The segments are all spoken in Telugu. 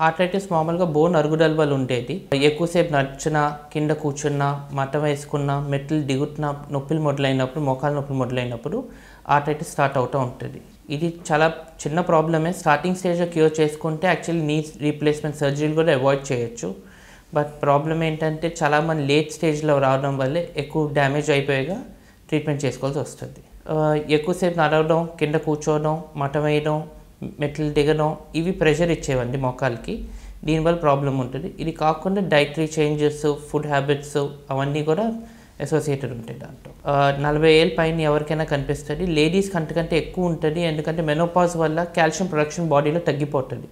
ఆర్థరైటిస్ మామూలుగా బోన్ అరుగుదల వల్ల ఉండేది. ఎక్కువసేపు నడిచినా, కింద కూర్చున్నా, మటం వేసుకున్నా, మెట్లు దిగుతున్నా నొప్పులు మొదలైనప్పుడు, మోకాలు నొప్పులు మొదలైనప్పుడు ఆర్థరైటిస్ స్టార్ట్ అవుతూ ఉంటుంది. ఇది చాలా చిన్న ప్రాబ్లమే. స్టార్టింగ్ స్టేజ్లో క్యూర్ చేసుకుంటే యాక్చువల్లీ నీ రీప్లేస్మెంట్ సర్జరీలు కూడా అవాయిడ్ చేయొచ్చు. బట్ ప్రాబ్లం ఏంటంటే చాలామంది లేట్ స్టేజ్లో రావడం వల్లే ఎక్కువ డ్యామేజ్ అయిపోయేగా ట్రీట్మెంట్ చేసుకోవాల్సి వస్తుంది. ఎక్కువసేపు నడవడం, కింద కూర్చోవడం, మటం వేయడం, మెట్లు దిగడం ఇవి ప్రెషర్ ఇచ్చేవండి మోకాలకి. దీనివల్ల ప్రాబ్లం ఉంటుంది. ఇది కాకుండా డైటరీ చేంజెస్, ఫుడ్ హ్యాబిట్స్ అవన్నీ కూడా అసోసియేటెడ్ ఉంటాయి దాంట్లో. 40 ఏళ్ళ పైన ఎవరికైనా కనిపిస్తుంది. లేడీస్ కంటే ఎక్కువ ఉంటుంది, ఎందుకంటే మెనోపాజ్ వల్ల కాల్షియం ప్రొడక్షన్ బాడీలో తగ్గిపోతుంది.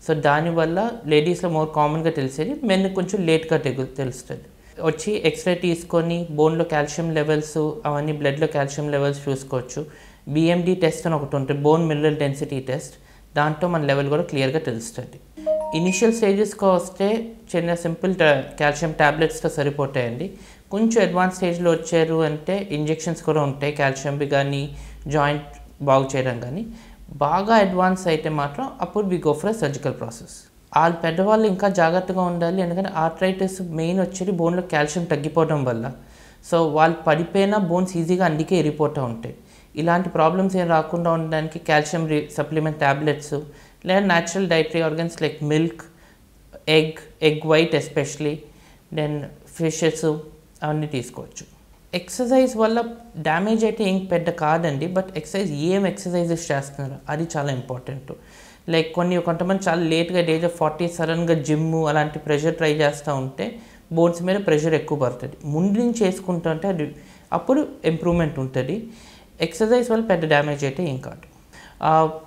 సో దానివల్ల లేడీస్లో మోర్ కామన్గా తెలిసేది, మెన్ కొంచెం లేట్గా తెలుస్తుంది. వచ్చి ఎక్స్రే తీసుకొని బోన్లో కాల్షియం లెవెల్స్ అవన్నీ బ్లడ్లో కాల్షియం లెవెల్స్ చూసుకోవచ్చు. BMD టెస్ట్ అని ఒకటి ఉంటుంది, బోన్ మినరల్ డెన్సిటీ టెస్ట్. దాంట్లో మన లెవెల్ కూడా క్లియర్గా తెలుస్తుంది. ఇనిషియల్ స్టేజెస్కి వస్తే చిన్న సింపుల్ కాల్షియం ట్యాబ్లెట్స్తో సరిపోతాయండి. కొంచెం అడ్వాన్స్ స్టేజ్లో వచ్చారు అంటే ఇంజెక్షన్స్ కూడా ఉంటాయి, కాల్షియంవి కానీ జాయింట్ బాగు చేయడం కానీ. బాగా అడ్వాన్స్ అయితే మాత్రం అప్పుడు we go for surgical process. వాళ్ళు పెద్దవాళ్ళు ఇంకా జాగ్రత్తగా ఉండాలి, ఎందుకంటే ఆర్థరైటిస్ మెయిన్ వచ్చేది బోన్లో కాల్షియం తగ్గిపోవడం వల్ల. సో వాళ్ళు పడిపోయినా బోన్స్ ఈజీగా అందుకే ఇరిగిపోతూ ఉంటాయి. ఇలాంటి ప్రాబ్లమ్స్ ఏం రాకుండా ఉండడానికి కాల్షియం సప్లిమెంట్ ట్యాబ్లెట్స్ లేదా natural dietary organs like milk, egg white especially, then fishes అవన్నీ తీసుకోవచ్చు. ఎక్సర్సైజ్ వల్ల డ్యామేజ్ అయితే ఏం పెద్ద కాదండి, బట్ ఏం ఎక్సర్సైజెస్ చేస్తున్నారు అది చాలా ఇంపార్టెంట్. లైక్ కొంతమంది చాలా లేట్గా ఏజ్ ఆఫ్ 40 సడన్గా జిమ్ అలాంటి ప్రెషర్ ట్రై చేస్తూ ఉంటే బోన్స్ మీద ప్రెషర్ ఎక్కువ పడుతుంది. ముందు నుంచి చేసుకుంటుంటే అది అప్పుడు ఇంప్రూవ్మెంట్ ఉంటుంది. ఎక్సర్సైజ్ వల్ల పెద్ద డ్యామేజ్ అయితే ఏం కాదు.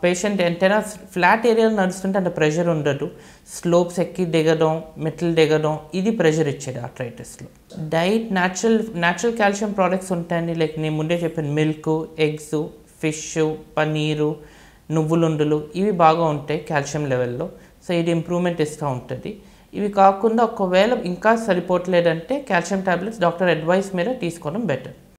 పేషెంట్ ఎంతైనా ఫ్లాట్ ఏరియాలో నడుస్తుంటే అంత ప్రెషర్ ఉండదు. స్లోప్స్ ఎక్కి దిగడం, మెట్లు దిగడం ఇది ప్రెషర్ ఇచ్చేది ఆర్థరైటిస్లో. డైట్ న్యాచురల్ కాల్షియం ప్రోడక్ట్స్ ఉంటాయండి. లైక్ నేను ముందే చెప్పాను, మిల్క్, ఎగ్స్, ఫిష్, పన్నీరు, నువ్వులుండలు ఇవి బాగా ఉంటాయి కాల్షియం లెవెల్లో. సో ఇది ఇంప్రూవ్మెంట్ ఇస్తూ ఉంటుంది. ఇవి కాకుండా ఒకవేళ ఇంకా సరిపోవట్లేదంటే కాల్షియం టాబ్లెట్స్ డాక్టర్ అడ్వైస్ మీద తీసుకోవడం బెటర్.